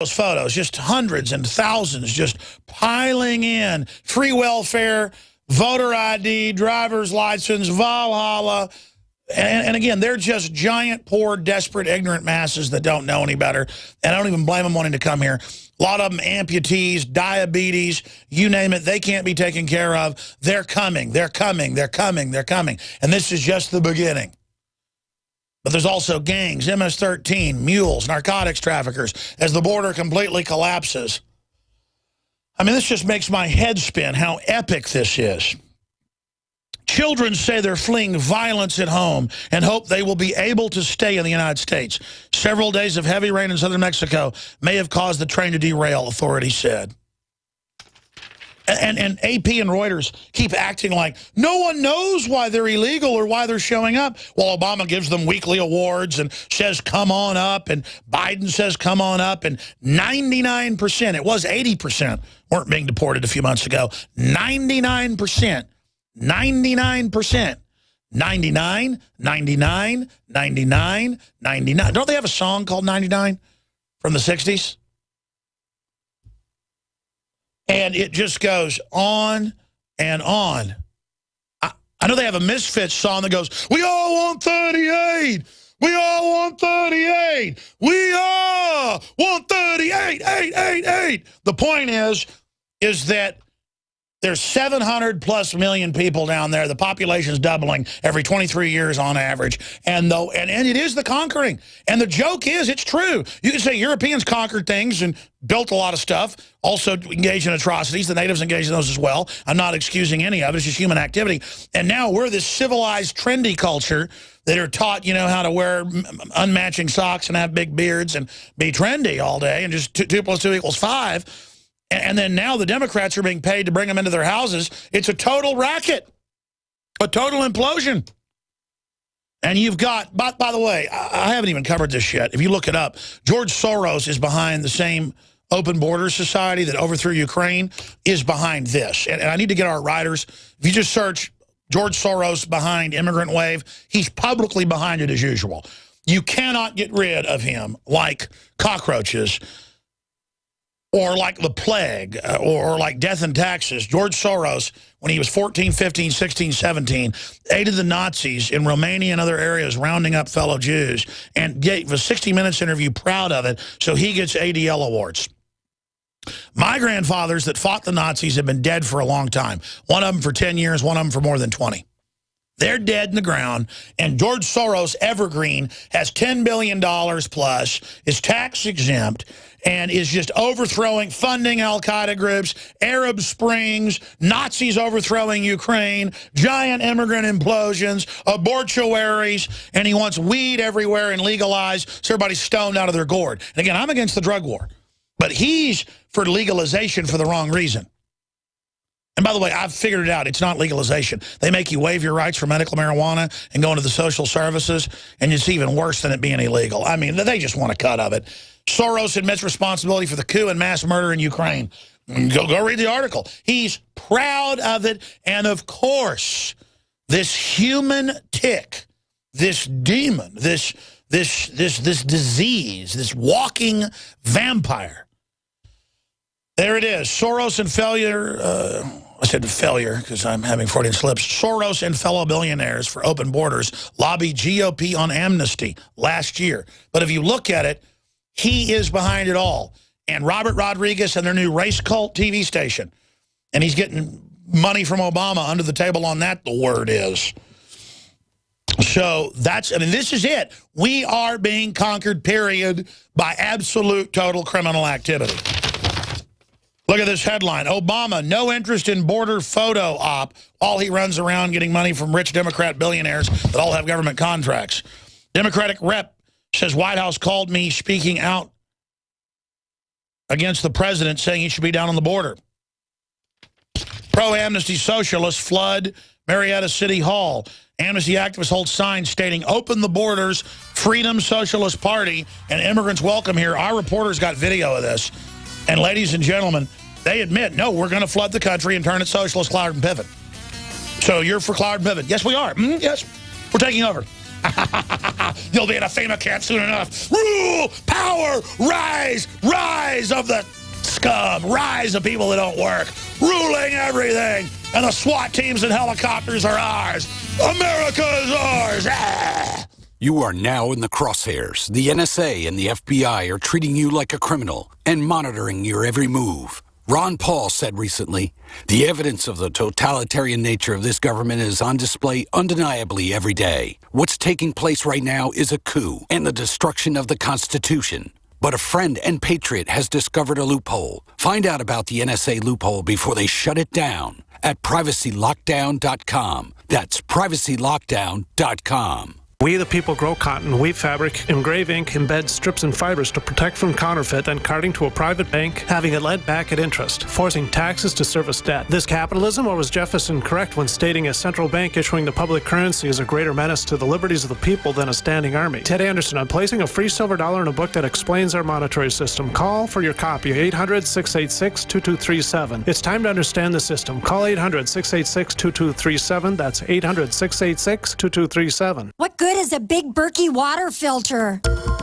those photos, just hundreds and thousands just piling in. Free welfare, voter ID, driver's license, Valhalla. And again, they're just giant, poor, desperate, ignorant masses that don't know any better. And I don't even blame them wanting to come here. A lot of them amputees, diabetes, you name it, they can't be taken care of. They're coming, they're coming, they're coming, they're coming. And this is just the beginning. But there's also gangs, MS-13, mules, narcotics traffickers, as the border completely collapses. I mean, this just makes my head spin how epic this is. Children say they're fleeing violence at home and hope they will be able to stay in the United States. Several days of heavy rain in southern Mexico may have caused the train to derail, authorities said. And AP and Reuters keep acting like no one knows why they're illegal or why they're showing up. Well, Obama gives them weekly awards and says, come on up. And Biden says, come on up. And 99%, it was 80%, weren't being deported a few months ago. 99%, 99%, 99, 99, 99, 99. Don't they have a song called 99 from the 60s? And it just goes on and on. I know they have a Misfits song that goes, we all want 38. We all want 38. We all want 38. 8. The point is that there's 700 plus million people down there. The population's doubling every 23 years on average. And it is the conquering. And the joke is, it's true. You can say Europeans conquered things and built a lot of stuff, also engaged in atrocities. The natives engaged in those as well. I'm not excusing any of it. It's just human activity. And now we're this civilized, trendy culture that are taught, you know, how to wear unmatching socks and have big beards and be trendy all day and just 2 + 2 = 5. And then now the Democrats are being paid to bring them into their houses. It's a total racket, a total implosion. And you've got, by the way, I haven't even covered this yet. If you look it up, George Soros is behind the same Open Borders Society that overthrew Ukraine, is behind this. And I need to get our writers, if you just search George Soros behind Immigrant Wave, he's publicly behind it as usual. You cannot get rid of him like cockroaches, or like the plague, or like death and taxes. George Soros, when he was 14, 15, 16, 17, aided the Nazis in Romania and other areas, rounding up fellow Jews, and gave a 60 Minutes interview proud of it, so he gets ADL awards. My grandfathers that fought the Nazis have been dead for a long time. One of them for 10 years, one of them for more than 20. They're dead in the ground, and George Soros, evergreen, has $10 billion plus, is tax exempt, and is just overthrowing, funding al-Qaeda groups, Arab Springs, Nazis overthrowing Ukraine, giant immigrant implosions, abortuaries, and he wants weed everywhere and legalized so everybody's stoned out of their gourd. And again, I'm against the drug war, but he's for legalization for the wrong reason. And by the way, I've figured it out. It's not legalization. They make you waive your rights for medical marijuana and go into the social services, and it's even worse than it being illegal. I mean, they just want a cut of it. Soros admits responsibility for the coup and mass murder in Ukraine. Go read the article. He's proud of it. And of course, this human tick, this demon, this disease, this walking vampire. There it is. Soros and failure. I said failure because I'm having Freudian slips. Soros and fellow billionaires for open borders lobbied GOP on amnesty last year. But if you look at it, he is behind it all. And Robert Rodriguez and their new race cult TV station. And he's getting money from Obama under the table on that, the word is. So that's, I mean, this is it. We are being conquered, period, by absolute total criminal activity. Look at this headline. Obama, no interest in border photo op. All he runs around getting money from rich Democrat billionaires that all have government contracts. Democratic rep says White House called me speaking out against the president, saying he should be down on the border. Pro-amnesty socialists flood Marietta City Hall. Amnesty activists hold signs stating, open the borders, Freedom Socialist Party, and immigrants welcome here. Our reporters got video of this. And ladies and gentlemen, they admit, no, we're going to flood the country and turn it socialist, Cloward and Piven. So you're for Cloward and Piven. Yes, we are. Yes, we're taking over. You'll be in a FEMA camp soon enough. Rule, power, rise, rise of the scum, rise of people that don't work, ruling everything. And the SWAT teams and helicopters are ours. America is ours. Ah! You are now in the crosshairs. The NSA and the FBI are treating you like a criminal and monitoring your every move. Ron Paul said recently, the evidence of the totalitarian nature of this government is on display undeniably every day. What's taking place right now is a coup and the destruction of the Constitution. But a friend and patriot has discovered a loophole. Find out about the NSA loophole before they shut it down at privacylockdown.com. That's privacylockdown.com. We the people grow cotton, weave fabric, engrave ink, embed strips and fibers to protect from counterfeit, then carting to a private bank, having it lent back at interest, forcing taxes to service debt. This capitalism, or was Jefferson correct when stating a central bank issuing the public currency is a greater menace to the liberties of the people than a standing army? Ted Anderson, I'm placing a free silver dollar in a book that explains our monetary system. Call for your copy, 800-686-2237. It's time to understand the system. Call 800-686-2237. That's 800-686-2237. What good is a Big Berkey water filter?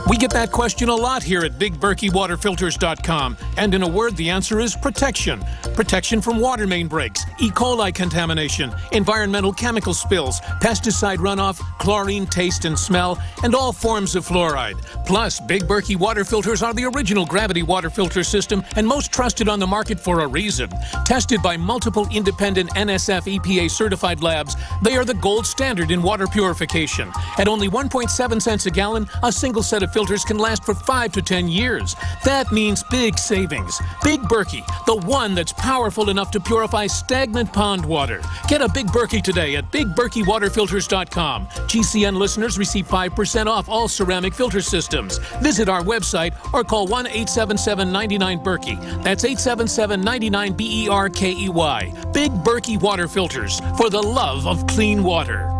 We get that question a lot here at BigBerkeyWaterFilters.com. And in a word, the answer is protection. Protection from water main breaks, E. coli contamination, environmental chemical spills, pesticide runoff, chlorine taste and smell, and all forms of fluoride. Plus, Big Berkey water filters are the original gravity water filter system and most trusted on the market for a reason. Tested by multiple independent NSF EPA certified labs, they are the gold standard in water purification. At only 1.7 cents a gallon, a single set of filters can last for 5 to 10 years. That means big savings. Big Berkey, the one that's powerful enough to purify stagnant pond water. Get a Big Berkey today at BigBerkeyWaterFilters.com. GCN listeners receive 5% off all ceramic filter systems. Visit our website or call 1-877-99-BERKEY. That's 877-99-BERKEY. Big Berkey Water Filters, for the love of clean water.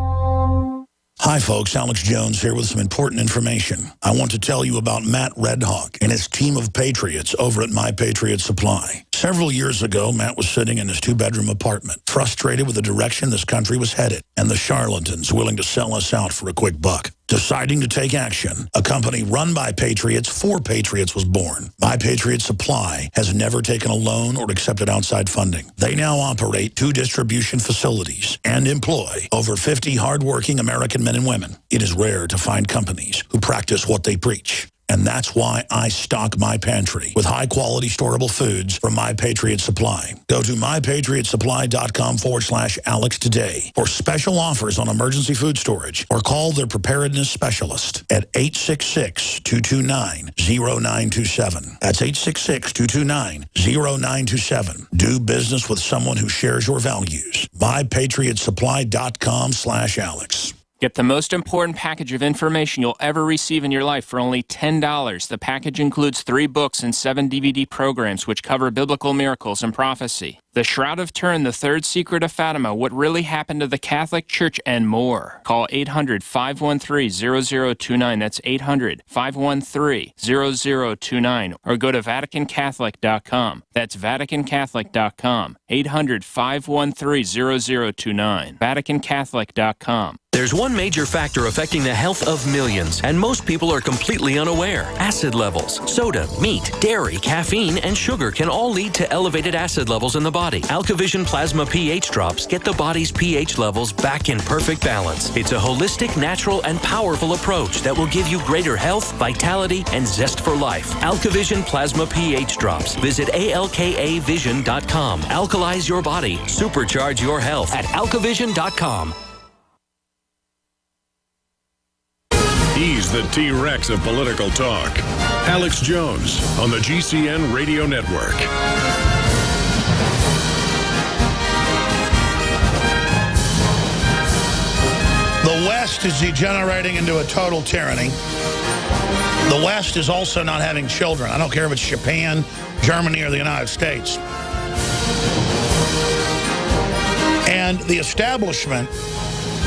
Hi, folks. Alex Jones here with some important information. I want to tell you about Matt Redhawk and his team of patriots over at My Patriot Supply. Several years ago, Matt was sitting in his two-bedroom apartment, frustrated with the direction this country was headed and the charlatans willing to sell us out for a quick buck. Deciding to take action, a company run by patriots for patriots was born. My Patriot Supply has never taken a loan or accepted outside funding. They now operate 2 distribution facilities and employ over 50 hardworking American men and women. It is rare to find companies who practice what they preach. And that's why I stock my pantry with high-quality storable foods from My Patriot Supply. Go to mypatriotsupply.com/Alex today for special offers on emergency food storage, or call their preparedness specialist at 866-229-0927. That's 866-229-0927. Do business with someone who shares your values. mypatriotsupply.com/Alex. Get the most important package of information you'll ever receive in your life for only $10. The package includes 3 books and 7 DVD programs which cover biblical miracles and prophecy. The Shroud of Turin, The Third Secret of Fatima, What Really Happened to the Catholic Church, and more. Call 800-513-0029. That's 800-513-0029. Or go to VaticanCatholic.com. That's VaticanCatholic.com. 800-513-0029. VaticanCatholic.com. There's one major factor affecting the health of millions, and most people are completely unaware. Acid levels. Soda, meat, dairy, caffeine, and sugar can all lead to elevated acid levels in the body. AlkaVision Plasma pH drops get the body's pH levels back in perfect balance. It's a holistic, natural, and powerful approach that will give you greater health, vitality, and zest for life. AlkaVision Plasma pH drops. Visit alkavision.com. Alkalize your body. Supercharge your health at alkavision.com. He's the T-Rex of political talk. Alex Jones on the GCN Radio Network. The West is degenerating into a total tyranny. The West is also not having children. I don't care if it's Japan, Germany, or the United States. And the establishment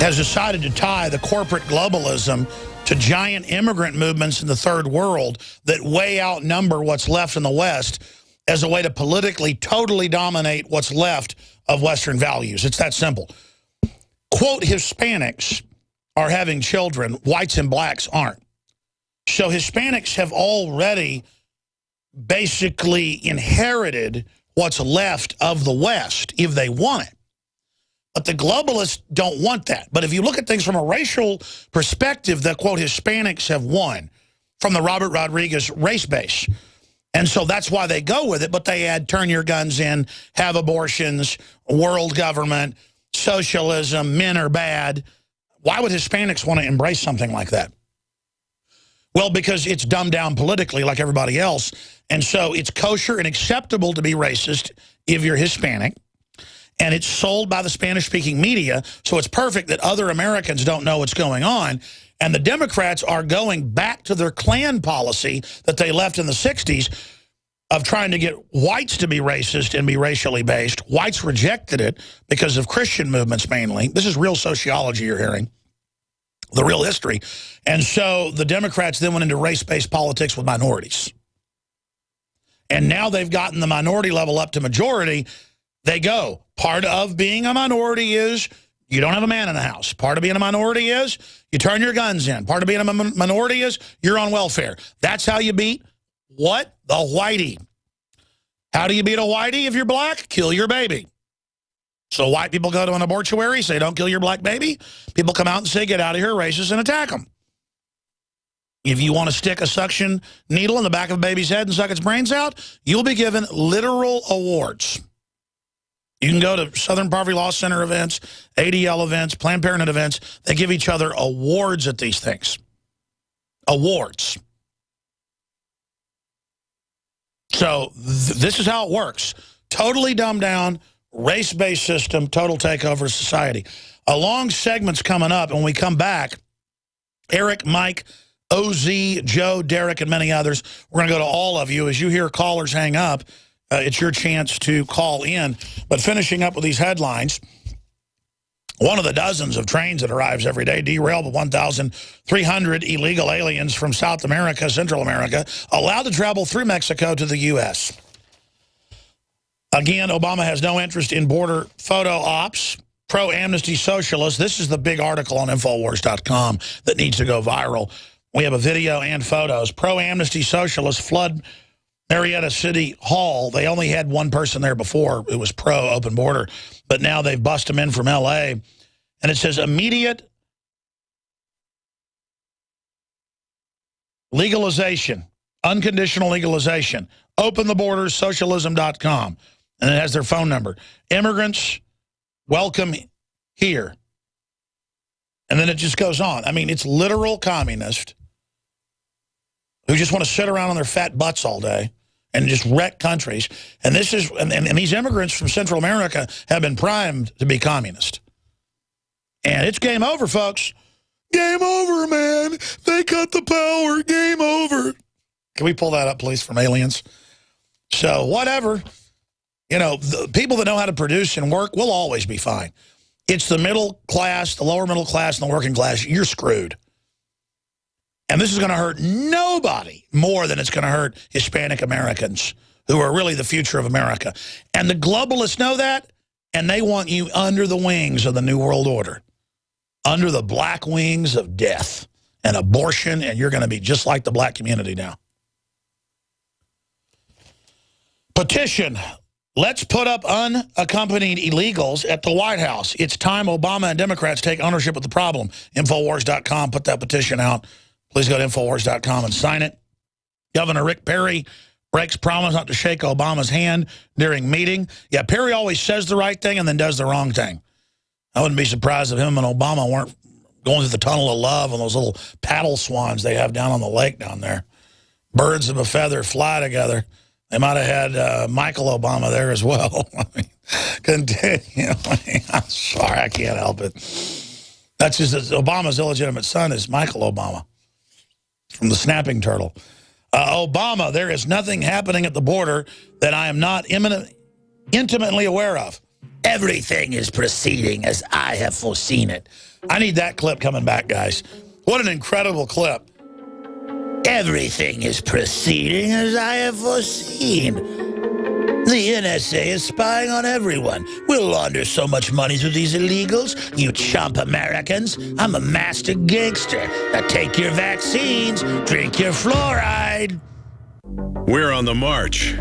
has decided to tie the corporate globalism to giant immigrant movements in the third world that way outnumber what's left in the West as a way to politically totally dominate what's left of Western values. It's that simple. Quote, Hispanics are having children. Whites and blacks aren't. So Hispanics have already basically inherited what's left of the West if they want it. But the globalists don't want that. But if you look at things from a racial perspective, the, quote, Hispanics have won from the Robert Rodriguez race base. And so that's why they go with it, but they add turn your guns in, have abortions, world government, socialism, men are bad. Why would Hispanics want to embrace something like that? Well, because it's dumbed down politically like everybody else. And so it's kosher and acceptable to be racist if you're Hispanic. And it's sold by the Spanish-speaking media, so it's perfect that other Americans don't know what's going on. And the Democrats are going back to their Klan policy that they left in the 60s of trying to get whites to be racist and be racially based. Whites rejected it because of Christian movements mainly. This is real sociology you're hearing, the real history. And so the Democrats then went into race-based politics with minorities. And now they've gotten the minority level up to majority. They go, part of being a minority is you don't have a man in the house. Part of being a minority is you turn your guns in. Part of being a minority is you're on welfare. That's how you beat what? The whitey. How do you beat a whitey if you're black? Kill your baby. So white people go to an abortuary, say don't kill your black baby. People come out and say get out of here, racist, and attack them. If you want to stick a suction needle in the back of a baby's head and suck its brains out, you'll be given literal awards. You can go to Southern Poverty Law Center events, ADL events, Planned Parenthood events. They give each other awards at these things. Awards. So this is how it works. Totally dumbed down, race-based system, total takeover of society. A long segment's coming up, and when we come back, Eric, Mike, OZ, Joe, Derek, and many others, we're going to go to all of you. As you hear callers hang up, it's your chance to call in. But finishing up with these headlines, one of the dozens of trains that arrives every day derailed with 1,300 illegal aliens from South America, Central America, allowed to travel through Mexico to the U.S. Again, Obama has no interest in border photo ops. Pro-amnesty socialists. This is the big article on Infowars.com that needs to go viral. We have a video and photos. Pro-amnesty socialists flood Marietta City Hall. They only had one person there before. It was pro-open border. But now they've busted them in from L.A. And it says immediate legalization, unconditional legalization. Open the borders, socialism.com. And it has their phone number. Immigrants, welcome here. And then it just goes on. I mean, it's literal communist who just want to sit around on their fat butts all day and just wreck countries. And this is and these immigrants from Central America have been primed to be communist. And it's game over, folks. Game over, man. They cut the power. Game over. Can we pull that up, please, from Aliens? So whatever. You know, the people that know how to produce and work will always be fine. It's the middle class, the lower middle class, and the working class. You're screwed. And this is going to hurt nobody more than it's going to hurt Hispanic Americans, who are really the future of America. And the globalists know that, and they want you under the wings of the New World Order, under the black wings of death and abortion, and you're going to be just like the black community now. Petition. Let's put up unaccompanied illegals at the White House. It's time Obama and Democrats take ownership of the problem. Infowars.com, put that petition out. Please go to Infowars.com and sign it. Governor Rick Perry breaks promise not to shake Obama's hand during meeting. Yeah, Perry always says the right thing and then does the wrong thing. I wouldn't be surprised if him and Obama weren't going through the tunnel of love on those little paddle swans they have down on the lake down there. Birds of a feather fly together. They might have had Michael Obama there as well. I mean, continue. I'm sorry, I can't help it. That's just Obama's illegitimate son is Michael Obama from the Snapping Turtle. Obama, there is nothing happening at the border that I am not intimately aware of. Everything is proceeding as I have foreseen it. I need that clip coming back, guys. What an incredible clip. Everything is proceeding as I have foreseen. The NSA is spying on everyone. We'll launder so much money through these illegals, you chump Americans. I'm a master gangster. Now take your vaccines, drink your fluoride. We're on the march.